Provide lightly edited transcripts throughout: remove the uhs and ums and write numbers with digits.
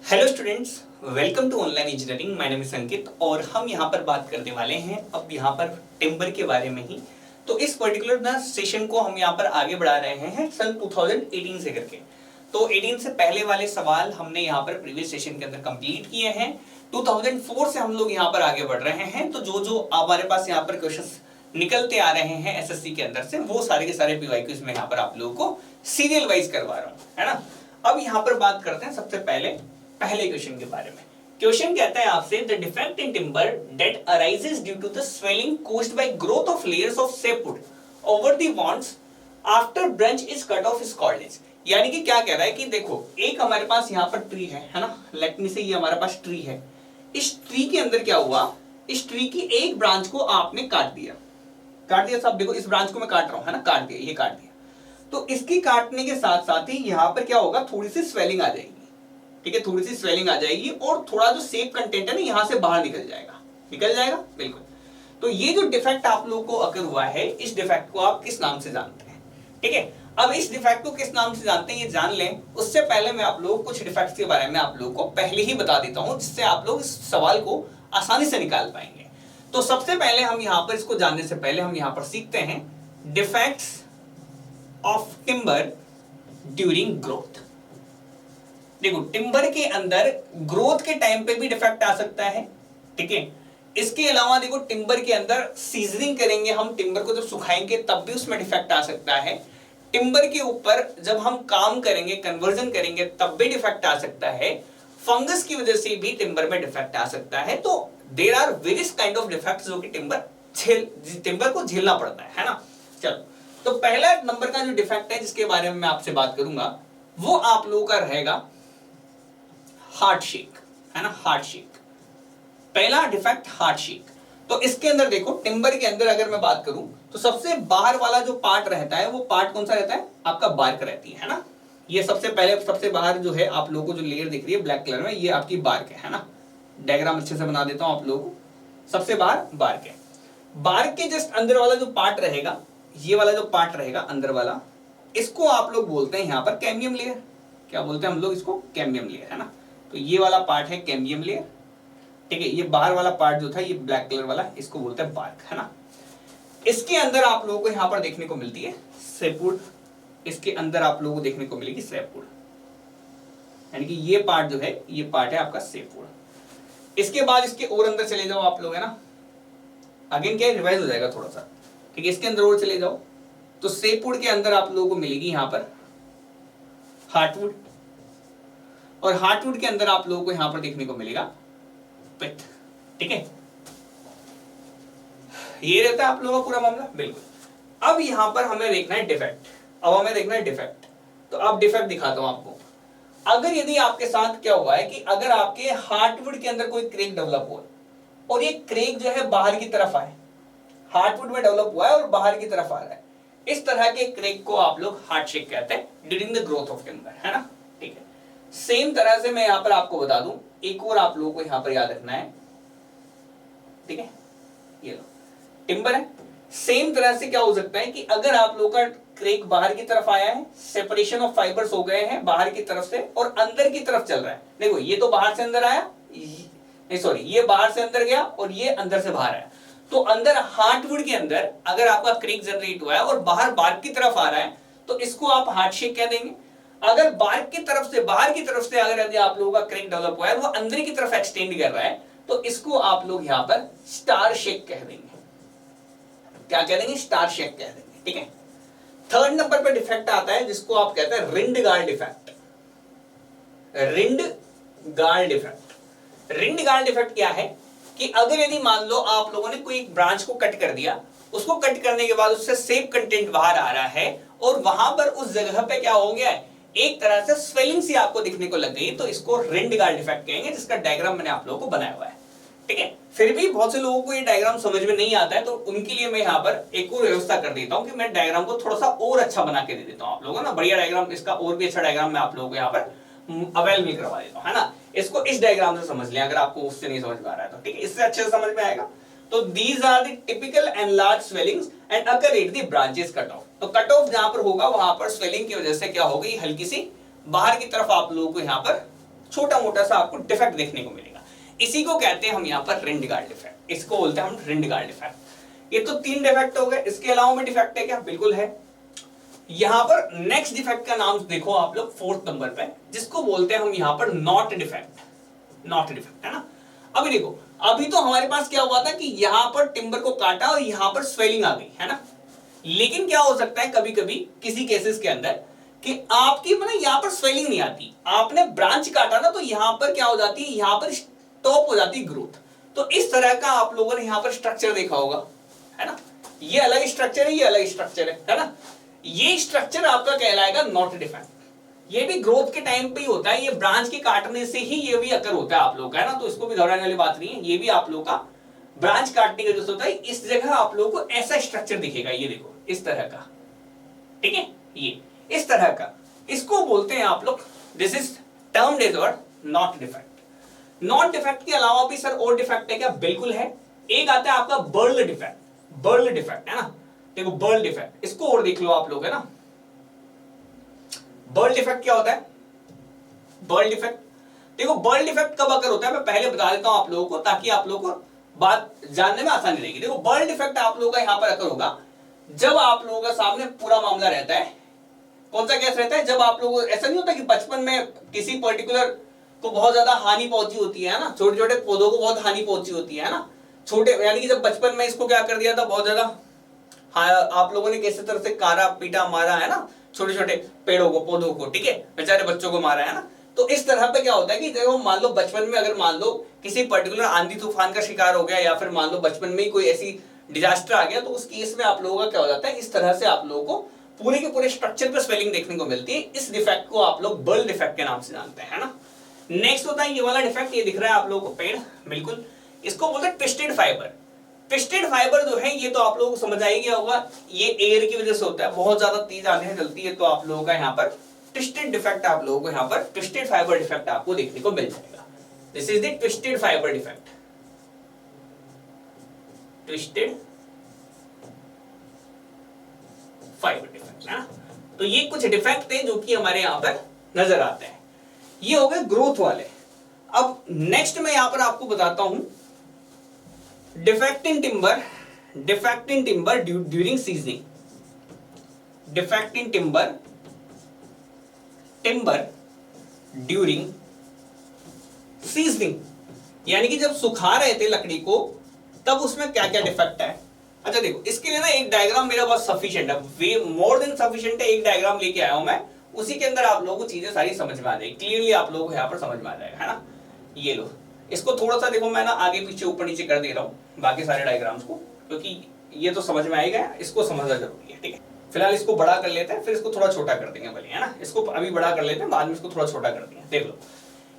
Hello students, welcome to online engineering. My name is Sankit और हम यहाँ पर बात करने वाले हैं अब यहाँ पर टिम्बर के बारे में ही। तो इस पर्टिकुलर ना सेशन को हम यहाँ पर आगे बढ़ा रहे हैं सन 2018 से करके। तो 18 से पहले वाले सवाल हमने यहाँ पर प्रीवियस सेशन के अंदर कंप्लीट किए हैं। 2004 से हम लोग यहाँ पर आगे बढ़ रहे हैं। तो जो हमारे पास यहाँ पर क्वेश्चंस निकलते आ रहे हैं एसएससी के अंदर से, वो सारे के सारे पीवाईक्यूज में यहाँ पर आप लोगों को सीरियल वाइज करवा रहा हूँ, है ना। अब यहाँ पर बात करते हैं सबसे पहले क्वेश्चन के बारे में। क्वेश्चन कहता है आपसे, the defect in timber that arises due to the swelling caused by growth of layers of sapwood over the wounds after branch is cut off is called edge. यानी कि क्या कह रहा है कि देखो, एक हमारे पास यहाँ पर ट्री है ना, लेट मी से ये हमारे पास ट्री है। इस ट्री के अंदर क्या हुआ, इस ट्री की एक ब्रांच को आपने काट दिया साहब। देखो इस ब्रांच को मैं काट रहा हूं, है ना, काट दिया, ये काट दिया। तो इसकी काटने के साथ साथ ही यहाँ पर क्या होगा, थोड़ी सी स्वेलिंग आ जाएगी, ठीक है, थोड़ी सी स्वेलिंग आ जाएगी और थोड़ा जो सेप कंटेंट है ना यहाँ से बाहर निकल जाएगा बिल्कुल। तो ये जो डिफेक्ट आप लोगों को अगर हुआ है, इस डिफेक्ट को आप किस नाम से जानते हैं, ठीक है। अब इस डिफेक्ट को किस नाम से जानते हैं ये जान लें, उससे पहले मैं आप लोगों को कुछ डिफेक्ट्स के बारे में आप लोगों को पहले ही बता देता हूं, जिससे आप लोग इस सवाल को आसानी से निकाल पाएंगे। तो सबसे पहले हम यहाँ पर इसको जानने से पहले हम यहाँ पर सीखते हैं defects of timber during growth. देखो, टिम्बर के अंदर ग्रोथ के टाइम पे भी डिफेक्ट आ सकता है, ठीक है। इसके अलावा देखो, टिम्बर के अंदर सीजनिंग करेंगे हम, टिम्बर को जब सुखाएंगे तब भी उसमें डिफेक्ट आ सकता है। टिम्बर के ऊपर जब हम काम करेंगे, कन्वर्जन करेंगे, तब भी डिफेक्ट आ सकता है। फंगस की वजह से भी टिम्बर में डिफेक्ट आ सकता है। तो there are various kind of defects जो कि टिम्बर को झेलना पड़ता है ना। चलो, तो पहला नंबर का जो डिफेक्ट है जिसके बारे में मैं आपसे बात करूंगा, वो आप लोगों का रहेगा हार्ट शेक, है ना, हार्ट शेक। पहला डिफेक्ट हार्ट शेक। तो इसके अंदर देखो, टिम्बर के अंदर अगर मैं बात करूं तो सबसे बाहर वाला जो पार्ट रहता है वो पार्ट कौन सा रहता है, आपका बार्क रहती है ना। ये सबसे बाहर जो है, आप लोगों को जो लेयर दिख रही है ब्लैक कलर में, ये आपकी बार्क है ना। डायग्राम अच्छे से बना देता हूं आप लोगों को। सबसे बाहर बार्क है, बार्क के जस्ट अंदर वाला जो पार्ट रहेगा, ये वाला जो पार्ट रहेगा अंदर वाला, इसको आप लोग बोलते हैं यहाँ पर कैम्बियम लेयर। क्या बोलते हैं हम लोग इसको, कैम्बियम लेयर, है ना। तो ये वाला पार्ट है कैम्बियम लेयर, ठीक है। ये बाहर वाला पार्ट जो था, ये ब्लैक कलर वाला, इसको बोलते हैं बार्क, है ना। इसके अंदर आप लोगों को यहाँ पर देखने को मिलती है सेपवुड। इसके अंदर आप लोगों को देखने को मिलेगी सेपवुड, यानी कि ये पार्ट जो है, ये पार्ट है आपका सेपवुड। इसके बाद इसके और अंदर चले जाओ आप लोग, है ना। अगेन क्या रिवाइज हो जाएगा थोड़ा सा, ठीक है। इसके अंदर और चले जाओ तो सेपवुड के अंदर आप लोगों को मिलेगी यहाँ पर हार्टवुड, और हार्टवुड के अंदर आप लोगों को यहां पर देखने को मिलेगा पित्त, ठीक है। ये रहता है आप लोगों का पूरा मामला, बिल्कुल। अब यहां पर हमें देखना है डिफेक्ट। तो अब डिफेक्ट दिखाता हूं आपको। अगर यदि आपके साथ क्या हुआ है कि अगर आपके हार्टवुड के अंदर कोई क्रेक डेवलप हुआ और ये क्रेक जो है बाहर की तरफ आए, हार्टवुड में डेवलप हुआ है और बाहर की तरफ आ रहा है, इस तरह के क्रेक को आप लोग हार्ट शेक कहते हैं during the growth of timber, है ना, ठीक है। सेम तरह से मैं यहां पर आपको बता दूं, एक और आप लोगों को यहां पर याद रखना है, ठीक है। ये लो टिम्बर है। सेम तरह से क्या हो सकता है कि अगर आप लोगों का क्रेक बाहर की तरफ आया है, सेपरेशन ऑफ फाइबर्स हो गए हैं बाहर की तरफ से और अंदर की तरफ चल रहा है। देखो, ये तो बाहर से अंदर आया, ये बाहर से अंदर गया और ये अंदर से बाहर आया। तो अंदर हार्टवुड के अंदर अगर आपका क्रेक जनरेट हुआ है और बाहर बार्क की तरफ आ रहा है, तो इसको आप हार्ट शेक कह देंगे। अगर बार्क की तरफ से, बाहर की तरफ से अगर यदि आप लोगों का क्रेक डेवलप हुआ है, वो अंदर की तरफ एक्सटेंड कर रहा है, तो इसको आप लोग यहां पर स्टार शेक कह देंगे। क्या कह देंगे, स्टार शेक कह देंगे, ठीक है। थर्ड नंबर पर डिफेक्ट आता है जिसको आप कहते हैं रिंडगार्ड डिफेक्ट। रिंडगार्ड डिफेक्ट क्या है कि अगर यदि मान लो आप लोगों ने कोई एक ब्रांच को कट कर दिया, उसको कट करने के बाद उससे सेप कंटेंट बाहर आ रहा है और वहां पर उस जगह पे क्या हो गया है, एक तरह से स्वेलिंग सी आपको दिखने को लग गई, तो इसको रिंडगार्ड डिफेक्ट कहेंगे, जिसका डायग्राम मैंने आप लोगों को बनाया हुआ है, ठीक है। फिर भी बहुत से लोगों को ये डायग्राम समझ में नहीं आता है, तो उनके लिए मैं यहाँ पर एक और व्यवस्था कर देता हूँ कि मैं डायग्राम को थोड़ा सा और अच्छा बना के दे देता हूँ आप लोगों को ना, बढ़िया डायग्राम, इसका और भी अच्छा डायग्राम मैं आप लोगों को यहाँ पर अवेलेबल करवा देता हूँ, है ना। इसको इस डायग्राम से समझ लें, अगर आपको उससे नहीं समझ में आ रहा है तो, ठीक है, इससे अच्छे से समझ में आएगा। तो these are the typical and large swellings and occur at the branches cut off। तो कट ऑफ जहां पर होगा वहां पर स्वेलिंग की वजह से क्या होगी, हल्की सी बाहर की तरफ आप लोगों को यहाँ पर छोटा मोटा सा आपको डिफेक्ट देखने को मिलेगा। इसी को कहते हैं हम यहाँ पर रिंडगार्ड डिफेक्ट, इसको बोलते हैं हम रिंडगार्ड डिफेक्ट। ये तो 3 डिफेक्ट हो गए, इसके अलावा में डिफेक्ट है क्या? बिल्कुल है। यहां पर नेक्स्ट डिफेक्ट का नाम देखो आप लोग 4th नंबर पे, जिसको बोलते हैं हम यहां पर नॉट डिफेक्ट। नॉट डिफेक्ट है ना। अभी देखो, अभी तो हमारे पास क्या हुआ था कि यहां पर टिम्बर को काटा और यहां पर स्वेलिंग आ गई है ना। लेकिन क्या हो सकता है कभी कभी किसी केसेस के अंदर कि आपकी मतलब यहां पर स्वेलिंग नहीं आती, आपने ब्रांच काटा ना, तो यहां पर क्या हो जाती है, यहां पर स्टॉप हो जाती है ग्रोथ। तो इस तरह का आप लोगों ने यहां पर स्ट्रक्चर देखा होगा, है ना। ये अलग स्ट्रक्चर है, ये अलग स्ट्रक्चर है ना। ये स्ट्रक्चर आपका कहलाएगा नॉट डिफेक्ट। ये भी ग्रोथ के टाइम पे ही होता है, ये ब्रांच के काटने से ही ये भी अकर होता है आप लोग का, है ना। तो इसको भी घबराने वाली बात नहीं है, ये भी आप लोग का ब्रांच काटने का जो होता है, इस जगह आप लोगों को ऐसा स्ट्रक्चर दिखेगा, ये देखो इस तरह का, ठीक है, ये इस तरह का, इसको बोलते हैं आप लोग, this is termed as knot defect. Knot defect के अलावा भी सर और डिफेक्ट है क्या? बिल्कुल है। एक आता है आपका बर्ल डिफेक्ट। बर्ल डिफेक्ट है ना, देखो बर्ल डिफेक्ट, इसको और देख लो आप लोग, है ना। बर्ल डिफेक्ट क्या होता है? बर्ल डिफेक्ट देखो, बर्ल डिफेक्ट कब अकर होता है मैं पहले बता देता हूं आप लोगों को, ताकि आप लोगों को बात जानने में आसानी रहेगी। देखो बर्ल डिफेक्ट आप लोगों का यहां पर अकर होगा जब आप लोगों का सामने पूरा मामला रहता है। कौन सा केस रहता है? जब आप लोगों को ऐसा नहीं होता कि बचपन में किसी पर्टिकुलर को बहुत ज्यादा हानि पहुंची होती है ना, छोटे छोटे पौधों को बहुत हानि पहुंची होती है ना, छोटे, यानी कि जब बचपन में इसको क्या कर दिया था, बहुत ज्यादा आप लोगों ने किसी तरह से कारा पीटा मारा है ना, छोटे छोटे पेड़ों को, पौधों को, ठीक है, बेचारे बच्चों को मारा है ना। तो इस तरह पे क्या होता है कि देखो मान लो बचपन में अगर मान लो किसी पर्टिकुलर आंधी तूफान का शिकार हो गया, या फिर मान लो बचपन में ही कोई ऐसी डिजास्टर आ गया, तो उस केस में आप लोगों का क्या हो जाता है, इस तरह से आप लोगों को पूरे के पूरे स्ट्रक्चर पर स्वेलिंग देखने को मिलती है। इस डिफेक्ट को आप लोग बर्ल डिफेक्ट के नाम से जानते हैं, है ना। नेक्स्ट होता है ये वाला डिफेक्ट, ये दिख रहा है आप लोगों को पेड़, बिल्कुल, इसको बोलते हैं ट्विस्टेड फाइबर। ट्विस्टेड फाइबर जो है ये तो आप लोगों को समझ आ ही गया होगा, ये एयर की वजह से होता है, बहुत ज्यादा तेज आंधियां चलती है, तो आप लोगों का यहाँ पर ट्विस्टेड डिफेक्ट, आप लोगों को यहाँ पर ट्विस्टेड फाइबर डिफेक्ट आपको देखने को मिल जाएगा। This is the twisted fibre defect. Twisted fibre defect ना। तो ये कुछ डिफेक्ट है जो कि हमारे यहाँ पर नजर आते हैं। ये हो गए ग्रोथ वाले। अब नेक्स्ट मैं यहां पर आपको बताता हूं defect in timber, defect in timber during seasoning, defect in timber, timber during seasoning, यानी कि जब सुखा रहे थे लकड़ी को तब उसमें क्या क्या डिफेक्ट है। अच्छा देखो, इसके लिए ना एक डायग्राम मेरा बहुत सफिशिएंट है, वे मोर देन सफिशिएंट है, एक डायग्राम लेके आया हूं मैं, उसी के अंदर आप लोगों को चीजें सारी समझ में आ जाएगी, क्लियरली आप लोगों को यहाँ पर समझ में आ जाएगा, है ना। ये लो, इसको थोड़ा सा देखो मैं ना आगे पीछे ऊपर नीचे कर दे रहा हूँ बाकी सारे डायग्राम्स को, क्योंकि ये तो समझ में आएगा, इसको समझना जरूरी है, ठीक है। फिलहाल इसको बड़ा कर लेते हैं, फिर इसको थोड़ा छोटा कर देंगे भले, है ना। इसको अभी बड़ा कर लेते हैं, बाद में इसको थोड़ा छोटा कर देंगे। देख लो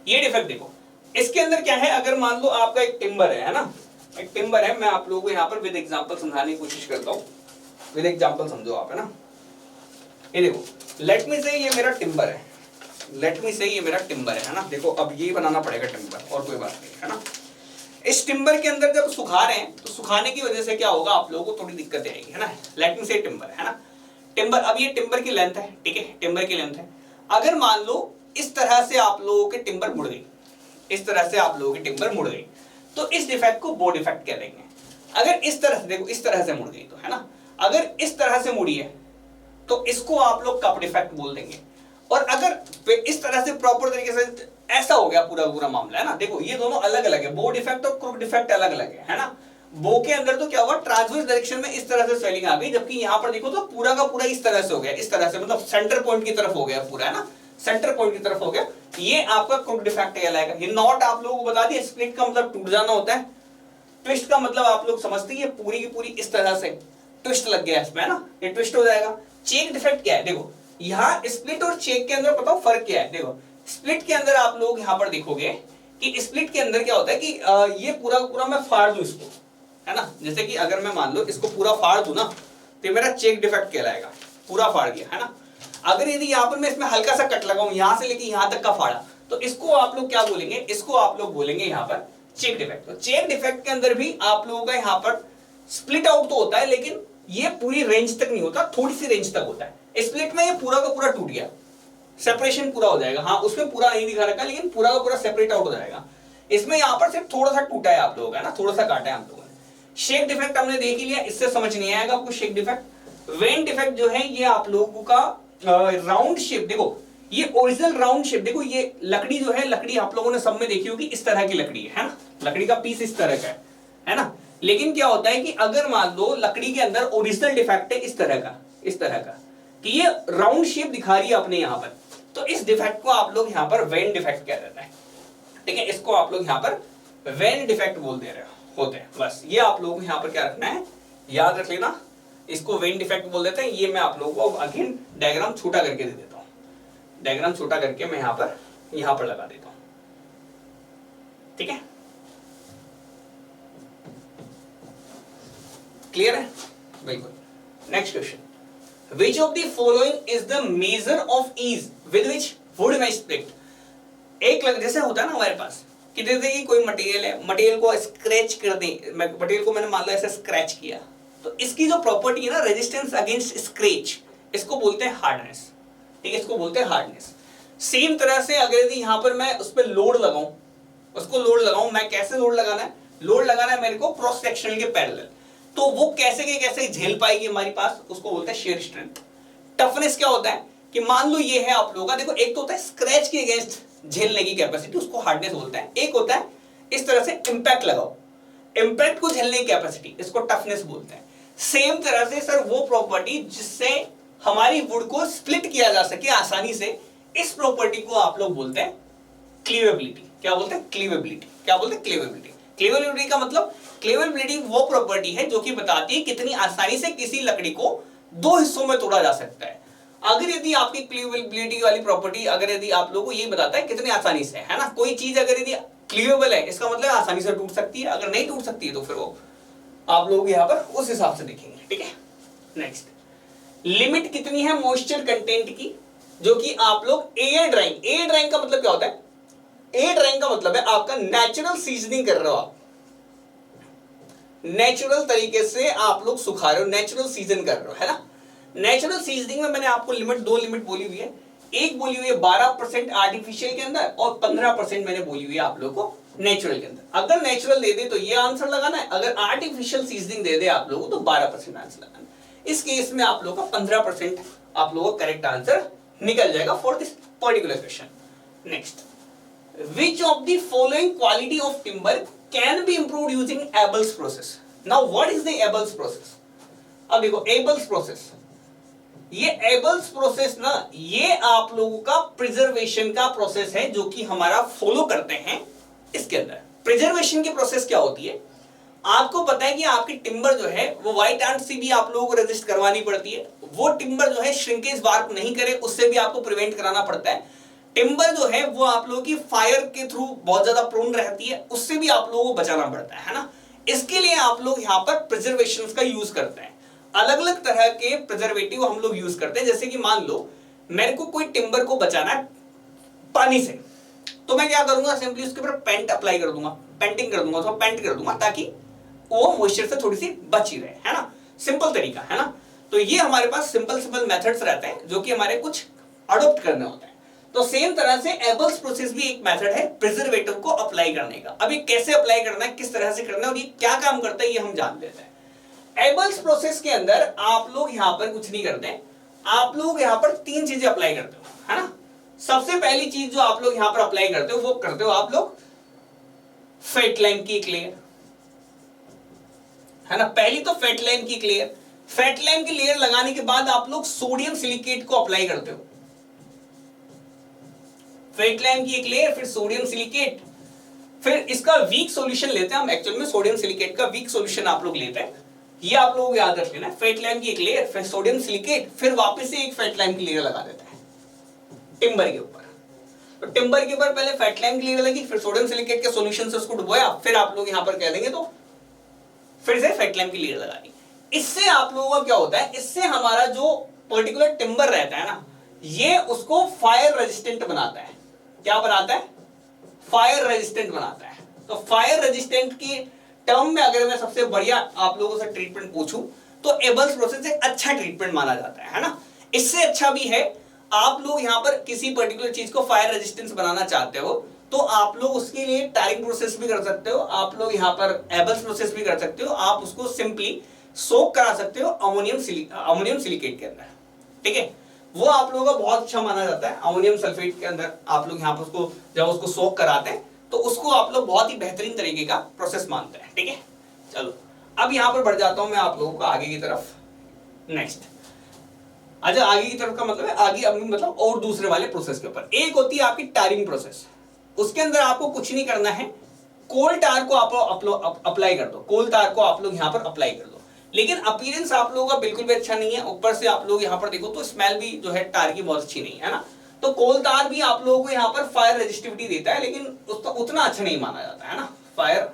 ये डिफेक्ट देखो, इसके अंदर क्या है, अगर मान लो आपका एक टिम्बर है ना, एक टिम्बर है, मैं आप लोगों को यहाँ पर विद एग्जाम्पल समझाने की कोशिश करता हूँ, विद एग्जाम्पल समझो आप, है ना। ये देखो, लेट मी से ये मेरा टिम्बर है, लेट मी से ये मेरा टिम्बर है ना। देखो अब ये बनाना पड़ेगा टिम्बर, और कोई बात नहीं, है ना। इस टिम्बर के अंदर जब सुखा रहे हैं तो सुखाने की वजह से क्या होगा, आप लोगों को थोड़ी दिक्कत आएगी, है ना। लेट मी से टिम्बर है ना, टिम्बर, अब ये टिम्बर की लेंथ है, ठीक है, टिम्बर की लेंथ है। अगर मान लो इस तरह से आप लोगों के टिम्बर मुड़ गई, इस तरह से आप लोगों की टिम्बर मुड़ गई, तो इस डिफेक्ट को बो डिफेक्ट कह देंगे। अगर इस तरह से देखो, इस तरह से मुड़ गई तो, है ना, अगर इस तरह से मुड़ी है तो इसको आप लोग कप डिफेक्ट बोल देंगे। और अगर इस तरह से प्रॉपर तरीके से ऐसा हो गया पूरा पूरा मामला, है ना। देखो ये दोनों अलग अलग है, बो डिफेक्ट और क्रूक डिफेक्ट अलग अलग है ना। बो के अंदर तो क्या हुआ, ट्रांसवर्स डायरेक्शन में इस तरह से स्वेलिंग आ गई, जबकि यहां पर देखो तो पूरा का पूरा इस तरह से हो गया, इस तरह से, मतलब सेंटर पॉइंट की तरफ हो गया पूरा, है ना, सेंटर पॉइंट की तरफ हो गया। ये आपका क्रूक डिफेक्ट कहलाएगा। ये नॉट आप लोगों को बता दिया, स्प्लिट का मतलब टूट जाना होता है, ट्विस्ट का मतलब आप लोग समझते हैं, पूरी की पूरी इस तरह से ट्विस्ट लग गया इसमें, है ना, ये ट्विस्ट हो जाएगा। चेक डिफेक्ट क्या है, देखो यहाँ स्प्लिट और चेक के अंदर बताओ फर्क क्या है। देखो स्प्लिट के अंदर आप लोग यहाँ पर देखोगे कि स्प्लिट के अंदर क्या होता है कि ये पूरा पूरा मैं फाड़ दूं इसको, है ना, जैसे कि अगर मैं मान लो इसको पूरा फाड़ दूं ना, तो मेरा चेक डिफेक्ट कहलाएगा, पूरा फाड़ दिया, है ना। अगर यदि यहाँ पर मैं इसमें हल्का सा कट लगाऊं, यहां से लेके यहां तक का फाड़ा, तो इसको आप लोग क्या बोलेंगे, इसको आप लोग बोलेंगे यहाँ पर चेक डिफेक्ट। तो चेक डिफेक्ट के अंदर भी आप लोगों का यहाँ पर स्प्लिट आउट तो होता है, लेकिन ये पूरी रेंज तक नहीं होता, थोड़ी सी रेंज तक होता है। स्प्लिट में ये पूरा का पूरा टूट गया, सेपरेशन पूरा हो जाएगा। हाँ, उसमें पूरा नहीं दिखा रखा लेकिन पूरा का पूरा सेपरेट आउट हो जाएगा। इसमें यहाँ पर सिर्फ थोड़ा सा टूटा है आप लोगों का ना, थोड़ा सा काटा है आप लोगों ने। शेक डिफेक्ट हमने देख ही लिया, इससे समझ नहीं आएगा आपको शेक डिफेक्ट। वेन डिफेक्ट जो है ये आप लोगों का राउंड शेप, देखो ये ओरिजिनल राउंड शेप, देखो ये लकड़ी जो है, लकड़ी आप लोगों ने सब में देखी होगी, इस तरह की लकड़ी है ना, लकड़ी का पीस इस तरह का है ना। लेकिन क्या होता है कि अगर मान लो लकड़ी के अंदर ओरिजिनल डिफेक्ट है इस तरह का, इस तरह का, कि ये राउंड शेप दिखा रही है अपने यहाँ पर, तो इस डिफेक्ट को आप लोग यहाँ पर वेन डिफेक्ट कह देते हैं। ठीक है, इसको आप लोग यहाँ पर वेन डिफेक्ट बोल दे रहे होते हैं। बस ये आप लोगों को यहाँ पर क्या रखना है, याद रख लेना, इसको वेन डिफेक्ट बोल देते हैं। ये मैं आप लोगों को अगेन डायग्राम छोटा करके दे देता हूँ, डायग्राम छोटा करके मैं यहाँ पर लगा देता हूँ। ठीक है, क्लियर है, बिल्कुल। Next question, which of the following is the measure of ease with which wood may split? एक जैसे होता है ना हमारे पास कि जैसे कि कोई मटेरियल है, मटेरियल को स्क्रैच कर दें, मटेरियल को मैंने मान लो ऐसे स्क्रैच किया, तो इसकी जो प्रॉपर्टी है ना, रेजिस्टेंस अगेंस्ट स्क्रैच, इसको बोलते हैं हार्डनेस। ठीक है, इसको बोलते हैं हार्डनेस। सेम तरह से अगर यदि यहाँ पर मैं उस पर लोड लगाऊं, उसको लोड लगाऊं, मैं कैसे लोड लगाना है, लोड लगाना है मेरे को क्रॉस सेक्शनल के पैरेलल, तो वो कैसे के कैसे झेल पाएगी हमारे पास, उसको बोलते हैं शेयर स्ट्रेंथ। टफनेस क्या होता है कि मान लो ये है आप लोगों का, देखो एक तो होता है स्क्रैच के अगेंस्ट झेलने की कैपेसिटी, उसको हार्डनेस बोलते हैं। एक होता है इस तरह से इंपैक्ट लगाओ, इंपैक्ट को झेलने की कैपेसिटी, इसको टफनेस बोलते हैं। सेम तरह से सर वो प्रॉपर्टी जिससे हमारी वुड को स्प्लिट किया जा सके आसानी से, इस प्रॉपर्टी को आप लोग बोलते हैं क्लीवेबिलिटी। क्या बोलते हैं, क्लीवेबिलिटी। क्या बोलते हैं, क्लीवेबिलिटी। क्लीवेबिलिटी का मतलब, क्लीवेबिलिटी वो प्रॉपर्टी है जो कि बताती है कितनी आसानी से किसी लकड़ी को दो हिस्सों में तोड़ा जा सकता है। अगर यदि आपकी क्लीवेबिलिटी वाली प्रॉपर्टी, अगर यदि आप लोगों को ये बताता है कितनी आसानी से, है ना, कोई चीज अगर यदि क्लीवेबल है, इसका मतलब आसानी से टूट सकती है, अगर नहीं टूट सकती है तो फिर वो आप लोग यहाँ पर उस हिसाब से देखेंगे। ठीक है, नेक्स्ट, लिमिट कितनी है मॉइस्चर कंटेंट की, जो कि आप लोग एयर ड्राइंग, एयर ड्राइंग का मतलब क्या होता है, एयर ड्राइंग का मतलब है आपका नेचुरल सीजनिंग कर रहे हो आप, नेचुरल तरीके से आप लोग सुखा रहे हो, नेचुरल सीजन कर रहे हो, है ना। नेचुरल सीजनिंग में मैंने आपको दो लिमिट बोली हुई है, एक बोली हुई है 12% आर्टिफिशियल के अंदर और 15% मैंने बोली हुई है आप लोगों को नेचुरल के अंदर। अगर नेचुरल दे दे तो ये आंसर लगाना है, अगर आर्टिफिशियल सीजनिंग दे दे आप लोगों को तो 12% आंसर लगाना है। इस केस में आप लोगों का 15% आप लोगों का करेक्ट आंसर निकल जाएगा for this particular question. Next, which of the following quality of timber can be improved using Abel's process? Now what is the Abel's process? अब देखो Abel's process, ये Abel's process ना, ये आप लोगों का प्रिजर्वेशन का प्रोसेस है जो कि हमारा फॉलो करते हैं। इसके अंदर प्रिजर्वेशन की प्रोसेस क्या होती है, आपको पता है कि आपकी टिम्बर जो है वो व्हाइट आर्ट से भी आप लोगों को रेजिस्ट करवानी पड़ती है, वो टिम्बर जो है श्रिंकेज वार्प नहीं करे उससे भी आपको प्रिवेंट कराना पड़ता है। टिम्बर जो है वो आप लोगों की फायर के थ्रू बहुत ज्यादा प्रोन रहती है, उससे भी आप लोगों को बचाना पड़ता है ना। इसके लिए आप लोग यहाँ पर प्रिजर्वेशन का यूज करते हैं, अलग अलग तरह के प्रिजर्वेटिव हम लोग यूज करते हैं। जैसे कि मान लो मेरे को कोई टिम्बर को बचाना है पानी से, तो मैं क्या करूंगा, सिंपली उसके ऊपर पेंट अप्लाई कर दूंगा, पेंटिंग कर दूंगा, तो पेंट कर दूंगा ताकि वो मॉइस्चर से थोड़ी सी बची रहे, है ना। सिंपल तरीका है ना। तो ये हमारे पास सिंपल मेथड्स रहते हैं जो कि हमारे कुछ अडॉप्ट करने होते हैं। तो सेम तरह से एबल्स प्रोसेस भी एक मेथड है प्रिजर्वेटिव को अप्लाई करने का। अभी कैसे अप्लाई करना है, किस तरह से करना है और ये क्या काम करता है ये हम जान लेते हैं। एबल्स प्रोसेस के अंदर आप लोग यहाँ पर कुछ नहीं करते, आप लोग यहाँ पर तीन चीजें अप्लाई करते हो, है ना। सबसे पहली चीज जो आप लोग यहाँ पर अप्लाई करते हो वो करते हो आप लोग फेट लाइम की एक लेयर, है ना। पहली तो फेट लाइम की लेयर, फेट लाइम की लेयर लगाने के बाद आप लोग सोडियम सिलिकेट को अप्लाई करते हो। फेट लाइम की एक लेयर, फिर सोडियम सिलिकेट, फिर इसका वीक सॉल्यूशन लेते हैं हम। एक्चुअल में सोडियम सिलिकेट का वीक सॉल्यूशन आप लोग लेते हैं, ये आप लोगों को याद रख लेना। फेट लाइम की एक लेयर, फिर सोडियम सिलिकेट, फिर वापस से एक फेट लाइम की लेयर लगा देते हैं टिम्बर के ऊपर। तो टिम्बर के ऊपर पहले फेट लाइम की लेयर लगी, फिर सोडियम सिलिकेट के सॉल्यूशन से उसको डुबोया, फिर आप लोग यहां पर कह देंगे तो फिर से फेट लाइम की लेयर लगा दी। इससे आप लोगों का क्या होता है, इससे हमारा जो पर्टिकुलर टिम्बर रहता है ना, ये उसको फायर रेजिस्टेंट बनाता है। क्या बनाता है, फायर रेजिस्टेंट बनाता है। तो फायर रेजिस्टेंट की टर्म में अगर मैं सबसे बढ़िया आप लोगों से ट्रीटमेंट पूछूं तो एबल्स प्रोसेस एक अच्छा ट्रीटमेंट माना जाता है ना। इससे अच्छा भी है आप लोग यहाँ पर किसी पर्टिकुलर चीज को फायर रेजिस्टेंस बनाना चाहते हो तो आप लोग उसके लिए टायरिंग प्रोसेस भी कर सकते हो, आप लोग यहाँ पर एबल्स प्रोसेस भी कर सकते हो, आप उसको सिंपली सोक करा सकते हो अमोनियम सिलिकेट के अंदर, ठीक है। वो आप लोगों का बहुत अच्छा माना जाता है, अमोनियम सल्फेट के अंदर आप लोग यहाँ पर उसको जब उसको सोक कराते हैं तो उसको आप लोग बहुत ही बेहतरीन तरीके का प्रोसेस मानते हैं, ठीक है। चलो अब यहाँ पर बढ़ जाता हूं मैं आप लोगों को आगे की तरफ। नेक्स्ट, अच्छा आगे की तरफ का मतलब है आगे अब मतलब और दूसरे वाले प्रोसेस के ऊपर। एक होती है आपकी टायरिंग प्रोसेस, उसके अंदर आपको कुछ नहीं करना है, कोल टायर को आप अप्लाई कर दो, कोल टायर को आप लोग यहाँ पर अप्लाई कर दो। लेकिन अपीयरेंस आप लोगों का बिल्कुल भी अच्छा नहीं है, ऊपर से आप लोग यहाँ पर देखो तो स्मेल भी जो है टायर की बहुत अच्छी नहीं है ना। तो कोल तार भी आप लोगों को यहाँ पर फायर रेजिस्टिविटी देता है, लेकिन उसका उतना अच्छा नहीं माना जाता है ना, फायर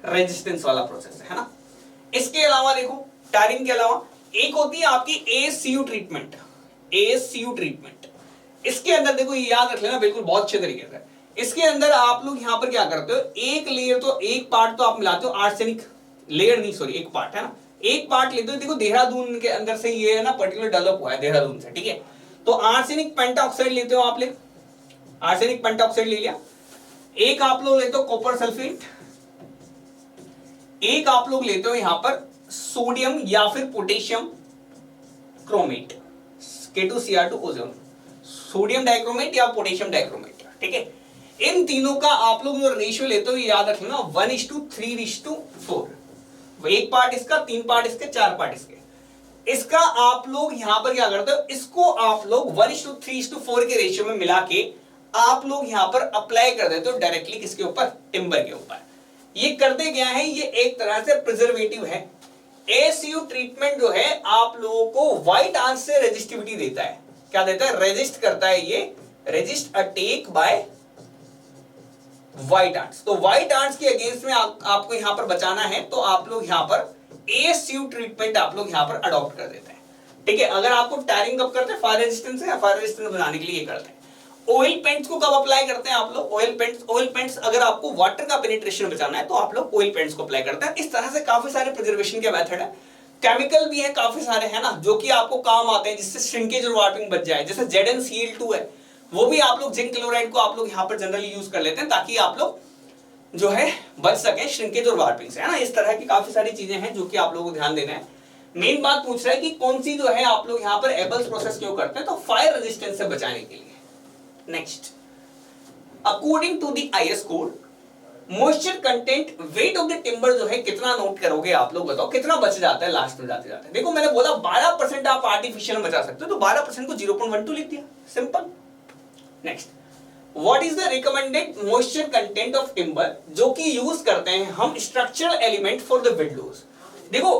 रेजिस्टेंस वाला प्रोसेस है ना। इसके अलावा देखो टायरिंग के अलावा एक होती है आपकी ASCU ट्रीटमेंट, ASCU ट्रीटमेंट। इसके अंदर देखो ये याद रख लेना बिल्कुल बहुत अच्छे तरीके से। इसके अंदर आप लोग यहाँ पर क्या करते हो, एक लेयर तो एक पार्ट तो आप मिलाते हो आर्सेनिक, लेयर नहीं सॉरी एक पार्ट है ना, एक पार्ट लेते हो। देखो देहरादून के अंदर से ये है ना पर्टिकुलर डेवलप हुआ है देहरादून से, ठीक है। तो आर्सेनिक पेंटाऑक्साइड लेते हो आप लोग, आर्सेनिक पेंटाऑक्साइड ले लिया। एक आप लोग लेते हो कॉपर सल्फेट, एक आप लोग लेते हो यहां पर सोडियम या फिर potassium chromate, K2Cr2 ozone, sodium dichromate या पोटेशियम डाइक्रोमेट, ठीक है। इन तीनों का आप लोग जो रेशियो लेते हो याद रखना 1:3:4, एक पार्ट इसका, 3 पार्ट इसके, 4 पार्ट इसके। इसका आप लोग यहां पर क्या करते हो, इसको आप लोग 1:3:4 के रेशियो में मिला के आप लोग यहां पर अप्लाई कर देते हो डायरेक्टली किसके ऊपर, टिम्बर के ऊपर। ये करते क्या है, ये एक तरह से प्रिजर्वेटिव है। ASCU ट्रीटमेंट जो है आप लोगों को व्हाइट आंच से रेजिस्टिविटी देता है, क्या देता है, रेजिस्ट करता है, ये resist attack by white ants. तो व्हाइट आंट्स के अगेंस्ट में आपको यहां पर बचाना है तो आप लोग यहां पर ASCU ट्रीटमेंट आप लोग यहां पर अडॉप्ट कर देते हैं, ठीक है। अगर आपको टायरिंग कब करते हैं, फायर रेजिस्टेंस या फायर रेजिस्टेंस बनाने के लिए करते हैं। ऑयल पेंट्स को कब अप्लाई करते हैं आप लोग, ऑयल पेंट्स अगर आपको वाटर का पेनिट्रेशन बचाना है तो आप लोग ऑयल पेंट्स को अप्लाई करते हैं। इस तरह से काफी सारे प्रिजर्वेशन के मेथड है, केमिकल भी है काफी सारे है ना, जो कि आपको काम आते हैं जिससे श्रिंकेज और वार्पिंग बच जाए। जैसे ZnCl2 है, वो भी आप लोग जिंक क्लोराइड को आप लोग यहाँ पर जनरली यूज कर लेते हैं ताकि आप लोग जो है बच सके श्रिंकेज और वार्पिंग से, है ना। इस तरह की काफी सारी चीजें हैं जो कि आप लोगों को ध्यान देना है। मेन बात पूछ रहा है कि कौन सी जो है आप लोग यहाँ पर एबल्स प्रोसेस क्यों करते हैं, तो फायर रेजिस्टेंस से बचाने के लिए। Next, according to the IS code moisture content weight of the timber जो है कितना नोट करोगे आप लोग, बताओ कितना बच जाता है लास्ट में जाते जाते। देखो मैंने बोला 12% आप आर्टिफिशियल बचा सकते हो, तो 12% को 0.12 लिख दिया, simple. Next, what is the recommended moisture content of timber जो कि यूज करते हैं हम structural element for the Windows. देखो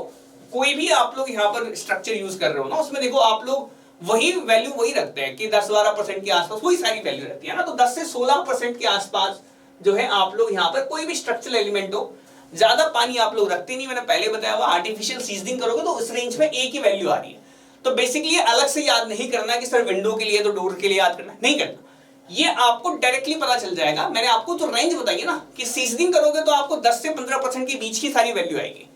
कोई भी आप लोग यहाँ पर स्ट्रक्चर यूज कर रहे हो ना, उसमें देखो आप लोग वही वैल्यू वही रखते हैं कि 10-12% के आसपास वही सारी वैल्यू रहती है ना। तो 10 से 16% के आसपास जो है आप लोग यहाँ पर कोई भी स्ट्रक्चरल एलिमेंट हो, ज्यादा पानी आप लोग रखते नहीं, मैंने पहले बताया हुआ आर्टिफिशियल सीजनिंग करोगे तो इस रेंज में एक ही वैल्यू आ रही है। तो बेसिकली अलग से याद नहीं करना कि सर विंडो के लिए तो डोर के लिए याद करना नहीं करना, ये आपको डायरेक्टली पता चल जाएगा। मैंने आपको जो रेंज बताई है ना कि सीजनिंग करोगे तो आपको 10 से 15% के बीच की सारी वैल्यू आएगी,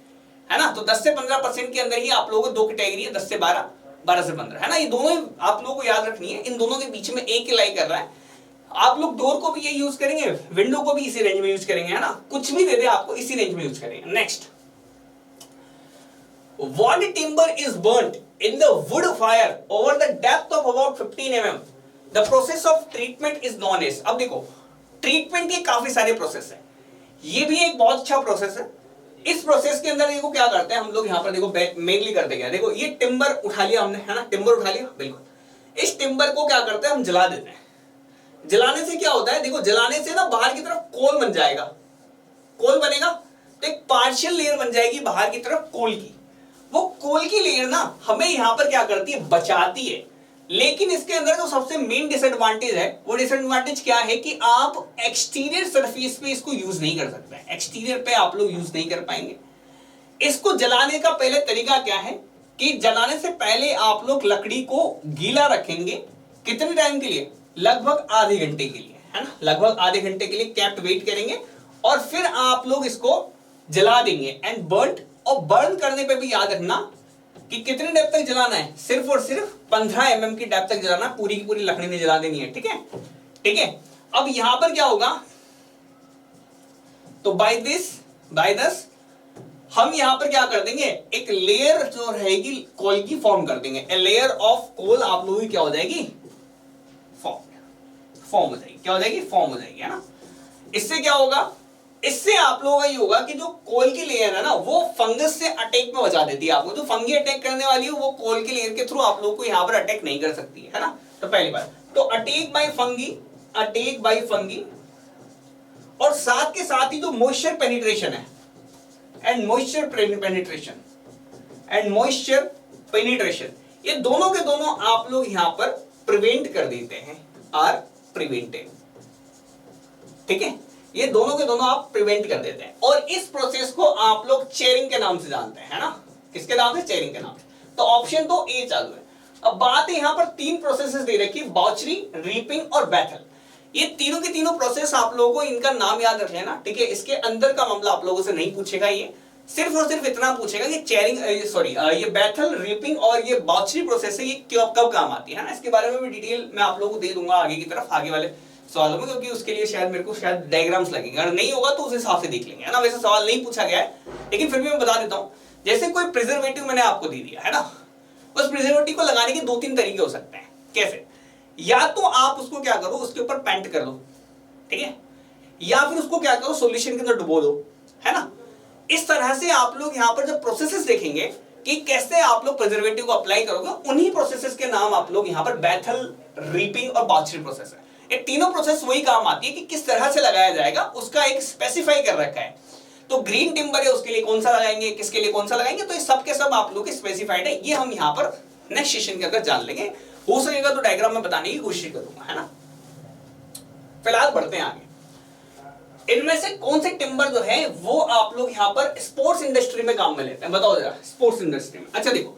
है ना। तो 10 से 15% के अंदर ही आप लोगों को दो कैटेगरी है, 10 से 12, 12 से 15, है ना। ये दोनों आप लोगों को याद रखनी है, इन दोनों के बीच में एक ही लाई कर रहा है। आप लोग डोर को भी ये यूज करेंगे, विंडो को भी इसी रेंज में यूज करेंगे, है ना। कुछ भी दे दे आपको इसी रेंज में यूज करेंगे। Next, what timber is burnt in the wood fire over the depth of about 15 mm, the process of treatment is known as। अब देखो ट्रीटमेंट के काफी सारे प्रोसेस है, ये भी एक बहुत अच्छा प्रोसेस है। इस प्रोसेस के अंदर देखो क्या करते हैं हम लोग यहाँ पर, देखो मेनली करते क्या, देखो ये टिम्बर उठा लिया हमने, है ना, टिम्बर उठा लिया, बिल्कुल। इस टिम्बर को क्या करते हैं हम जला देते हैं। जलाने से क्या होता है, देखो जलाने से ना बाहर की तरफ कोल बन जाएगा, कोल बनेगा तो एक पार्शियल लेयर बन जाएगी बाहर की तरफ कोल की। वो कोल की लेयर ना हमें यहां पर क्या करती है, बचाती है। लेकिन इसके अंदर जो सबसे मेन डिसएडवांटेज है, वो डिसएडवांटेज क्या है कि आप एक्सटीरियर सरफेस पे इसको यूज नहीं कर सकते, एक्सटीरियर पे आप लोग यूज नहीं कर पाएंगे। इसको जलाने का पहले तरीका क्या है कि जलाने से पहले आप लोग लकड़ी को गीला रखेंगे, कितने टाइम के लिए, लगभग आधे घंटे के लिए, है ना, लगभग आधे घंटे के लिए कैप्ट वेट करेंगे और फिर आप लोग इसको जला देंगे एंड बर्न। और बर्न करने पे भी याद रखना कि कितने डेप्थ तक जलाना है, सिर्फ और सिर्फ 15 mm की डेप्थ तक जलाना, पूरी की पूरी लकड़ी नहीं जला देनी है, ठीक है, ठीक है। अब यहां पर क्या होगा, तो बाय दिस हम यहां पर क्या कर देंगे, एक लेयर जो रहेगी कोल की फॉर्म कर देंगे, ए लेयर ऑफ कोल आप लोगों की क्या हो जाएगी, फॉर्म हो जाएगी, क्या हो जाएगी, फॉर्म हो जाएगी, है ना। इससे क्या होगा, इससे आप लोगों का ये होगा कि जो कोल की लेयर है ना वो फंगस से अटैक में बचा देती है आपको, जो फंगी अटैक करने वाली है वो कोल की लेयर के थ्रू आप लोगों को यहां पर अटैक नहीं कर सकती है ना। तो पहली बात तो अटैक बाय फंगी, और साथ के साथ ही जो मॉइस्चर पेनिट्रेशन है एंड मॉइस्चर पेनिट्रेशन, ये दोनों के दोनों आप लोग यहां पर प्रिवेंट कर देते हैं, आर प्रिवेंटेड, ठीक है, ये दोनों के दोनों आप प्रिवेंट कर देते हैं। और इस प्रोसेस को आप लोग चेयरिंग के नाम से जानते हैं, है ना, किसके नाम से, चेयरिंग के नाम से। तो ऑप्शन तो ए चालू है। अब बात है यहां पर 3 प्रोसेसेस दे रखी है, बाउचरी, रीपिंग और बैथल। ये तीनों के तीनों प्रोसेस आप लोगों को इनका नाम याद रख लेना, ठीक है। इसके अंदर का मामला आप लोगों से नहीं पूछेगा, ये सिर्फ और सिर्फ इतना पूछेगा कि चेयरिंग ये बैथल, रीपिंग और ये बाउचरी प्रोसेस है, ये कब काम आती है ना। इसके बारे में भी डिटेल मैं आप लोगों को दे दूंगा आगे की तरफ, आगे वाले सवालों में, क्योंकि उसके लिए शायद मेरे को डायग्राम्स लगेंगे, अगर नहीं होगा तो उस हिसाब से देख लेंगे, है ना। वैसे सवाल नहीं पूछा गया है, लेकिन फिर भी मैं बता देता हूं। जैसे कोई प्रिजर्वेटिव मैंने आपको दे दिया है ना, उस प्रिजर्वेटिव को लगाने के 2-3 तरीके हो सकते हैं। कैसे, या तो आप उसको क्या करो, उसके ऊपर पेंट कर लो, ठीक है, या फिर उसको क्या करो, सॉल्यूशन के अंदर डुबो दो, है ना। इस तरह से आप लोग यहां पर जब प्रोसेसेस देखेंगे कि कैसे आप लोग प्रिजर्वेटिव को अप्लाई करोगे, उन्हीं प्रोसेसेस के नाम आप लोग यहां पर बैथल, रीपिंग और बाउचरी प्रोसेस है। ये तीनों प्रोसेस वही काम आती है कि किस तरह से लगाया जाएगा, उसका एक स्पेसिफाई कर रखा है। तो ग्रीन टिम्बर है, उसके लिए कौन सा लगाएंगे, किसके लिए कौन सा लगाएंगे, तो ये सब के सब आप लोग स्पेसिफाइड है। ये हम यहाँ पर नेक्स्ट सेशन के अंदर जान लेंगे, हो सकेगा तो डायग्राम में बताने की कोशिश करूंगा, है ना। फिलहाल बढ़ते हैं आगे। इनमें से कौन से टिम्बर जो है वो आप लोग यहाँ पर स्पोर्ट्स इंडस्ट्री में काम में लेते हैं, बताओ जरा, स्पोर्ट्स इंडस्ट्री में। अच्छा देखो,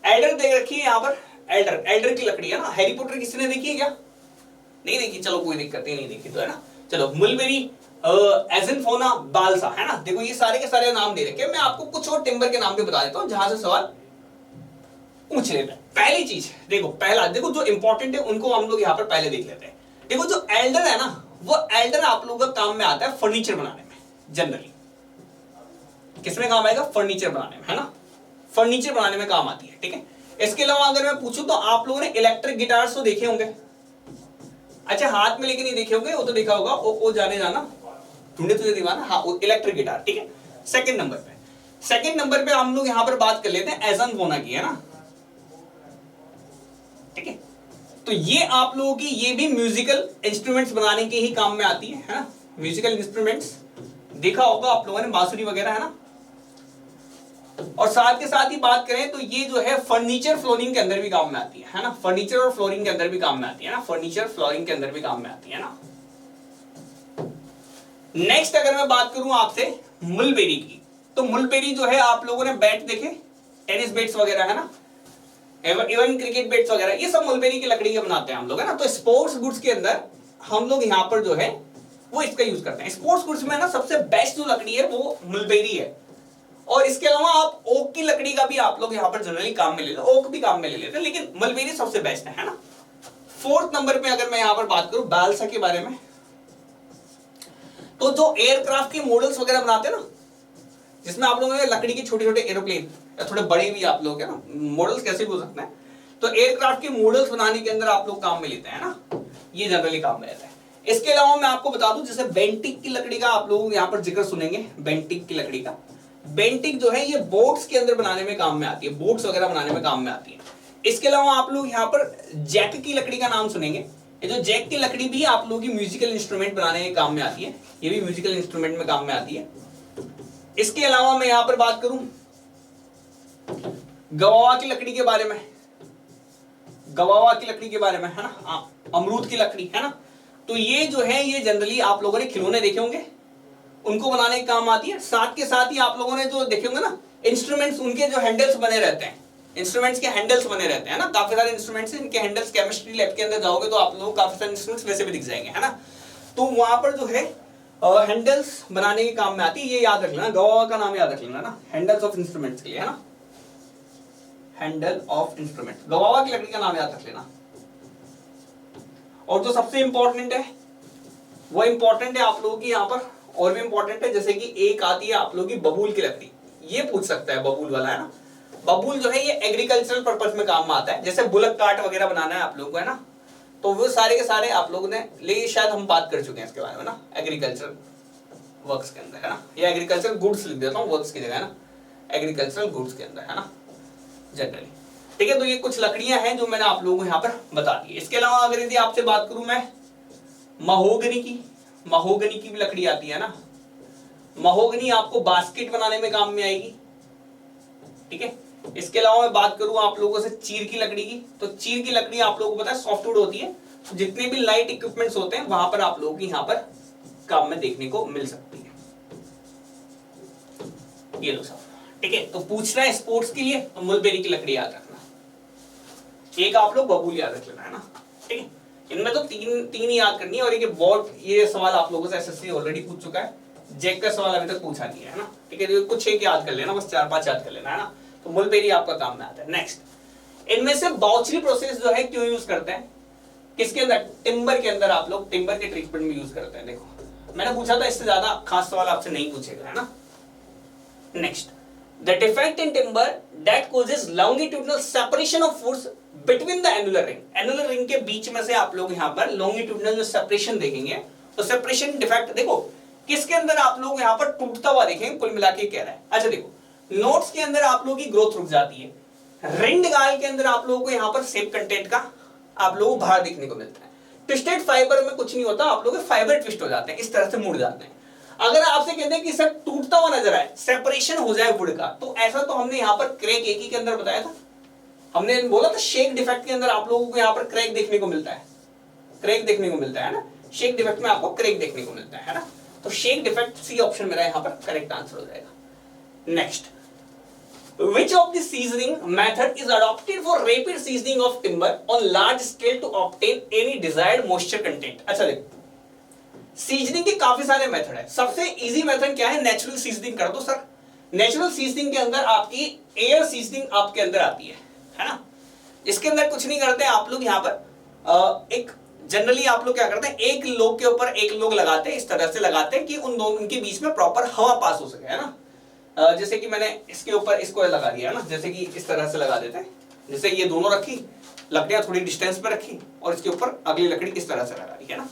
एल्डर दे रखी है यहाँ पर, एल्डर की लकड़ी है ना। हैरी पॉटर किसी ने देखी है क्या, नहीं देखी, चलो कोई दिक्कत नहीं देखी तो, है ना। चलो, मुलबेरी, एज़ेनफोना, बालसा, है ना। देखो ये सारे के सारे नाम दे रखे हैं, मैं आपको कुछ और टिम्बर के नाम भी बता देता हूं जहां से सवाल पूछ लेते हैं। पहली चीज देखो, पहला देखो जो इंपॉर्टेंट है उनको हम लोग यहाँ पर पहले देख लेते हैं। देखो जो एल्डर है ना, वो एल्डर आप लोगों का काम में आता है फर्नीचर बनाने में, जनरली किसमें काम आएगा, फर्नीचर बनाने में, है ना, फर्नीचर बनाने में काम आती है, ठीक है। इसके अलावा अगर मैं पूछूं तो आप लोगों ने इलेक्ट्रिक गिटार्स तो देखे होंगे, अच्छा हाथ में लेके नहीं देखे होंगे, वो तो देखा होगा, ओ जाने जाना ढूंढे तुझे दीवाना, हाँ इलेक्ट्रिक गिटार, ठीक है। सेकंड नंबर पे हम लोग यहां पर बात कर लेते हैं एज़ेनफोना की, है ना, ठीक है। तो ये आप लोगों की ये भी म्यूजिकल इंस्ट्रूमेंट्स बनाने के ही काम में आती है ना। म्यूजिकल इंस्ट्रूमेंट्स देखा होगा आप लोगों ने, बांसुरी वगैरह, है ना। और साथ के साथ ही बात करें तो ये जो है फर्नीचर फ्लोरिंग के अंदर भी काम में आती है ना। फर्नीचर और फ्लोरिंग के अंदर भी काम में आती है ना, फर्नीचर फ्लोरिंग के अंदर भी काम में आती है ना। नेक्स्ट अगर मैं बात करूं आपसे मुलबेरी की, तो मुलबेरी जो है आप लोगों ने बैट देखे, टेनिस बैट्स वगैरह, है ना, इवन क्रिकेट बैट्स वगैरह, ये सब मुलबेरी की लकड़ी के बनाते हैं हम लोग, है ना। तो स्पोर्ट्स गुड्स के अंदर हम लोग यहाँ पर जो है वो इसका यूज करते हैं। स्पोर्ट्स गुड्स में ना सबसे बेस्ट जो लकड़ी है वो मुलबेरी है। और इसके अलावा आप ओक की लकड़ी का भी आप लोग यहाँ पर जनरली काम में ले लेते हैं, ओक भी काम में ले लेते हैं, लेकिन मलबेरी सबसे बेस्ट है ना। 4th नंबर पे अगर मैं यहाँ पर बात करूं बालसा के बारे में, तो जो एयरक्राफ्ट के मॉडल्स वगैरह बनाते हैं ना, जिसमें आप लोगों ने लकड़ी के छोटे छोटे एरोप्लेन या थोड़े बड़े भी आप लोग, है ना, मॉडल्स कैसे भी हो सकते हैं, तो एयरक्राफ्ट के मॉडल्स बनाने के अंदर आप लोग काम में लेते हैं ना, ये जनरली काम में लेते हैं। इसके अलावा मैं आपको बता दूं, जैसे बेंटिक की लकड़ी का आप लोग यहाँ पर जिक्र सुनेंगे, बेंटिक की लकड़ी का। बेंटिक जो है ये बोट्स के अंदर बनाने में काम में आती है, बोट्स वगैरह बनाने में काम में आती है। इसके अलावा आप लोग यहाँ पर जैक की लकड़ी का नाम सुनेंगे। ये जो जैक की लकड़ी भी आप लोगों की म्यूजिकल इंस्ट्रूमेंट बनाने के काम में आती है, ये भी म्यूजिकल इंस्ट्रूमेंट में काम में आती है। इसके अलावा मैं यहाँ पर बात करूं गवावा की लकड़ी के बारे में, गवावा की लकड़ी के बारे में, है ना, अमरूद की लकड़ी, है ना। तो ये जो है ये जनरली आप लोगों ने खिलौने देखे होंगे, उनको बनाने के काम आती है। साथ के साथ ही आप लोगों ने जो देखे होंगे ना इंस्ट्रूमेंट्स, उनके जो हैंडल्स बने रहते हैं, इंस्ट्रूमेंट्स के हैंडल्स बने रहते हैं ना, काफी सारे इंस्ट्रूमेंट्स हैं, इनके हैंडल्स केमिस्ट्री लैब के अंदर जाओगे तो आप लोगों को काफी सारे इंस्ट्रूमेंट्स वैसे भी दिख जाएंगे, है ना। तो वहां पर जो है हैंडल्स बनाने के काम में आती है, ये याद रख लेना, गवावा का नाम याद रख लेना ना, हैंडल्स ऑफ इंस्ट्रूमेंट्स के लिए, है ना, हैंडल ऑफ इंस्ट्रूमेंट, गवावा की लकड़ी का नाम याद रख लेना। और जो सबसे इंपॉर्टेंट है वो इंपॉर्टेंट है आप लोगों की यहाँ पर, और भी इंपॉर्टेंट है, जैसे कि एक आती है आप लोगों की बबूल की लकड़ी, ये पूछ सकता है बबूल वाला, है ना। बबूल जो है ये एग्रीकल्चरल पर्पस में काम में आता है, जैसे बुलक कार्ट वगैरह बनाना है आप लोगों को, है ना, तो वो सारे के सारे आप लोगों ने ले, शायद हम बात कर चुके हैं इसके बारे में ना, एग्रीकल्चर वर्क्स के अंदर, है ना, या एग्रीकल्चर गुड्स लिख देता हूँ वर्क्स की जगह, है ना, एग्रीकल्चरल गुड्स के अंदर, है ना, जनरली। ठीक है, तो ये कुछ लकड़ियां हैं जो मैंने आप लोगों को यहाँ पर बता दी। इसके अलावा अगर यदि आपसे बात करूं मैं महोगनी की, महोगनी की भी लकड़ी आती है ना, महोगनी आपको बास्केट बनाने में काम में आएगी। ठीक है, इसके अलावा मैं बात करूं आप लोगों से चीर की लकड़ी की, तो चीर की लकड़ी आप लोगों को पता है सॉफ्टवुड होती है, जितने भी लाइट इक्विपमेंट्स होते हैं वहां पर आप लोगों की यहाँ पर काम में देखने को मिल सकती है। ये लो सब, ठीक है, तो पूछना है स्पोर्ट्स के लिए तो मुलबेरी की लकड़ी याद रखना, एक आप लोग बबूल याद रख लेना, है ना। ठीक है, इनमें तो तीन ही याद करनी है, और ये सवाल आप लोगों से एसएससी ऑलरेडी पूछ चुका है, जेक का सवाल अभी तक पूछा नहीं है ना। ठीक है, कुछ एक याद कर लेना, बस 4-5 याद कर लेना, है ना, तो मुलबेरी आपका काम में आता है। नेक्स्ट, इनमें से बाउचरी प्रोसेस जो है क्यों यूज करते हैं, किसके अंदर, टिम्बर के अंदर, आप लोग टिम्बर के ट्रीटमेंट में यूज करते हैं। देखो मैंने पूछा था, इससे ज्यादा खास सवाल आपसे नहीं पूछेगा, है ना। Next, the defect in timber that causes longitudinal separation of force between the annular ring, annular ring के बीच में से आप लोग यहाँ पर लॉन्गिट्यूडिनल जो सेपरेशन देखेंगे, तो सेपरेशन डिफेक्ट देखो किसके अंदर आप लोग यहाँ पर टूटता हुआ देखेंगे, कुल मिला के कह रहा है। अच्छा देखो, नोट्स के अंदर आप लोगों की ग्रोथ रुक जाती है, रिंग गाल के अंदर आप लोगों को यहाँ पर सेप कंटेंट का आप लोगों को बाहर दिखने को मिलता है। ट्विस्टेड फाइबर में कुछ नहीं होता, आप लोगों के फाइबर ट्विस्ट हो जाते हैं, इस तरह से मुड़ जाते हैं। अगर आपसे कहते हैं कि सर टूटता हुआ नजर आए, सेपरेशन हो जाए वुड का, तो ऐसा तो हमने यहाँ पर क्रैक एक ही के अंदर बताया था, हमने बोला था शेक डिफेक्ट के अंदर आप लोगों को यहाँ पर क्रैक देखने को मिलता है, क्रैक देखने को मिलता है ना, शेक डिफेक्ट में आपको क्रैक देखने को मिलता है ना, तो शेक डिफेक्ट सी ऑप्शन मेरा यहाँ पर करेक्ट आंसर हो जाएगा। Next, which of the seasoning method is adopted for rapid seasoning of timber on large scale to obtain any desired moisture content। अच्छा देखो, सीजनिंग के काफी सारे मेथड है, सबसे इजी मेथड क्या है, नेचुरल सीजनिंग कर दो सर। नेचुरल सीजनिंग के अंदर आपकी एयर सीजनिंग आपके अंदर आती है ना, इसके अंदर कुछ नहीं करते आप लोग, यहाँ पर एक जनरली आप लोग क्या करते हैं, एक लोग के ऊपर एक लोग लगाते हैं, इस तरह से लगाते हैं कि उन दोनों उनके बीच में प्रॉपर हवा पास हो सके, है ना। जैसे कि मैंने इसके ऊपर इसको लगा दिया ना, जैसे कि इस तरह से लगा देते हैं, जैसे ये दोनों रखी लकड़ियां थोड़ी डिस्टेंस पर रखी और इसके ऊपर अगली लकड़ी इस तरह से लगा दी, है ना।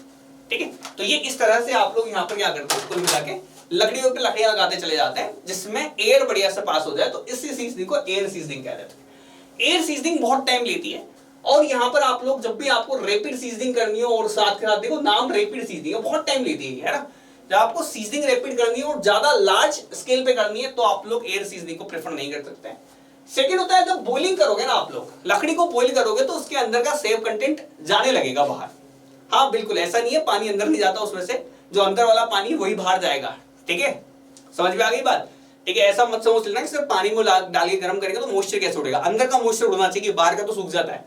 ठीक है, तो ये इस तरह से आप लोग यहाँ पर क्या करते हैं, कुल मिला के लकड़ियों पे लकड़ियां लगाते चले जाते हैं, जिसमें एयर बढ़िया से पास हो जाए, तो इस सीजनिंग को एयर सीजनिंग कह देते हैं। एयर सीजनिंग बहुत टाइम लेती है, और यहाँ पर आप लोग जब भी आपको रैपिड सीजनिंग करनी हो, और साथ के साथ देखो नाम रैपिड सीजनिंग है, बहुत टाइम लेती है ना। जब आपको सीजनिंग रैपिड करनी है और ज्यादा लार्ज स्केल पे करनी है, तो आप लोग एयर सीजनिंग को प्रेफर नहीं कर सकते हैं। सेकंड होता है, जब बॉइलिंग करोगे ना आप लोग, लकड़ी को बॉइल करोगे तो उसके अंदर का सेव कंटेंट जाने लगेगा बाहर। हाँ बिल्कुल, ऐसा नहीं है पानी अंदर नहीं जाता उसमें से, जो अंदर वाला पानी वही बाहर जाएगा। ठीक है, समझ में आ गई बात। ठीक है, ऐसा मत समझ लेना कि सिर्फ पानी में डाल के गर्म करेंगे तो मॉइस्चर कैसे उड़ेगा, अंदर का मॉइस्चर उड़ना चाहिए, बाहर का तो सूख जाता है।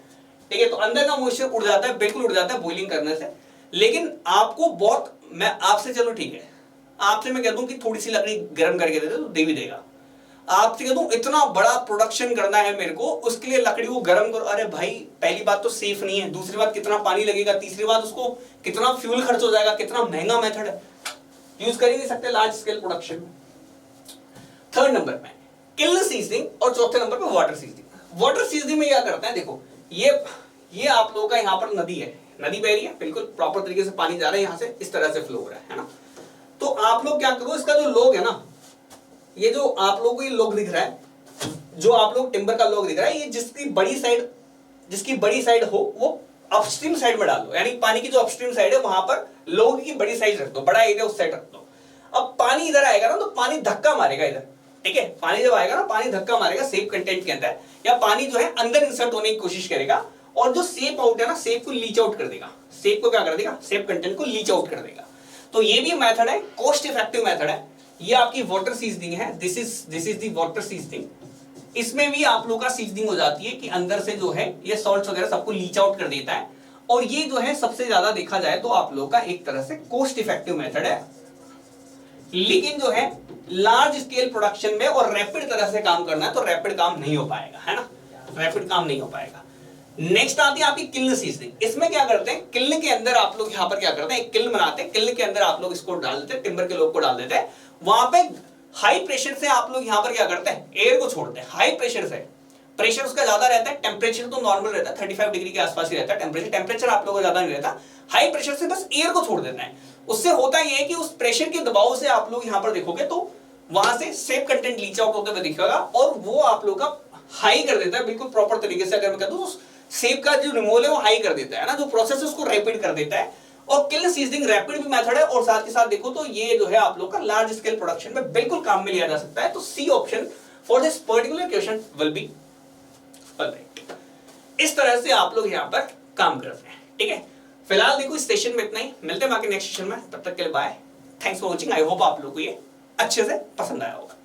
ठीक है, तो अंदर का मॉइस्चर उड़ जाता है, बिल्कुल उड़ जाता है बॉइलिंग करने से। लेकिन आपको बहुत, मैं आपसे, चलो ठीक है, आपसे मैं कह दूं कि थोड़ी सी लकड़ी गर्म करके दे दे तो दे भी देगा। आपसे कह दूं इतना बड़ा प्रोडक्शन करना है मेरे को, उसके लिए लकड़ी को गर्म करो, अरे भाई पहली बात तो सेफ नहीं है, दूसरी बात कितना पानी लगेगा, तीसरी बात उसको कितना फ्यूल खर्च हो जाएगा, कितना महंगा मेथड है, यूज कर ही नहीं सकते लार्ज स्केल प्रोडक्शन में। थर्ड नंबर पे किल्न सीजनिंग, और चौथे नंबर पे वाटर सीजनिंग। वाटर सीजनिंग में क्या करते हैं, देखो ये आप लोगों का यहाँ पर नदी है, नदी बह रही है, बिल्कुल प्रॉपर तरीके से पानी जा रहा है, यहाँ से इस तरह से फ्लो हो रहा है ना। तो आप लोग क्या करो, इसका जो लॉग है ना, ये जो आप लोगों को ये लॉग दिख रहा है, जो आप लोग टिम्बर का लॉग दिख रहा है, ये जिसकी बड़ी साइड हो वो अपस्ट्रीम साइड में डाल दो, यानी पानी की जो अपस्ट्रीम साइड है वहां पर लॉग की बड़ी साइज रख दो, बड़ा एरिया उस साइड रख दो। अब पानी इधर आएगा ना, तो पानी धक्का मारेगा इधर। ठीक है, पानी जब आएगा ना, पानी धक्का मारेगा सेप कंटेंट के अंदर, या पानी जो है अंदर इंसर्ट होने की कोशिश करेगा, और जो सेप आउट है ना, सेप को लीच आउट कर देगा, सेप को क्या कर देगा, सेप कंटेंट को लीच आउट कर देगा। तो ये भी मेथड है, कॉस्ट इफेक्टिव मेथड है, ये आपकी वाटर सीजनिंग है, this is the water seasoning. इसमें भी आप लोगों का सीजनिंग हो जाती है कि अंदर से जो है ये सॉल्ट्स वगैरह सबको लीच आउट कर देता है, और ये जो है सबसे ज्यादा देखा जाए तो आप लोगों का एक तरह से कॉस्ट इफेक्टिव मेथड है, लेकिन जो है लार्ज स्केल प्रोडक्शन में और रैपिड तरह से काम करना है तो रैपिड काम नहीं हो पाएगा, है ना। रैपिड काम नहीं हो पाएगा। नेक्स्ट आती है आपकी किल्न सीजनिंग। इसमें क्या करते हैं, किल्न के अंदर आप लोग यहाँ पर क्या करते हैं, एक किल्न बनाते हैं, किल्न के अंदर आप लोग इसको डाल देते हैं, टिम्बर के लोग को डाल देते हैं, वहां पे हाई प्रेशर से आप लोग यहाँ पर क्या करते हैं, एयर को छोड़ते हैं। हाई प्रेशर से, प्रेशर उसका ज्यादा रहता है, टेम्परेचर तो नॉर्मल रहता है 35 डिग्री के आसपास ही रहता है टेम्परेचर, टेम्परेचर आप लोगों को ज्यादा नहीं रहता। हाई प्रेशर से बस एयर को छोड़ देना है। उससे होता यह है कि उस प्रेशर के दबाव से आप लोग यहाँ पर देखोगे तो वहां से सेफ कंटेंट लीच आउट होते हुए दिखेगा और वो आप लोग का हाई कर देता है बिल्कुल प्रॉपर तरीके से। अगर मैं कहूँ सेफ का जो रिमूवल है वो हाई कर देता है ना, जो प्रोसेस है उसको रैपिड कर देता है। और किल्न सीजनिंग रैपिड भी मेथड है और साथ के साथ देखो तो ये जो है आप लोग का लार्ज स्केल प्रोडक्शन में बिल्कुल काम में लिया जा सकता है। तो C option for this particular question will be correct. इस तरह से आप लोग यहाँ पर काम करते हैं, ठीक है। फिलहाल देखो इस सेशन में इतना ही, मिलते हैं बाकी नेक्स्ट सेशन में, तब तक के लिए bye, thanks for watching. I hope आप लोग को ये अच्छे से पसंद आया होगा।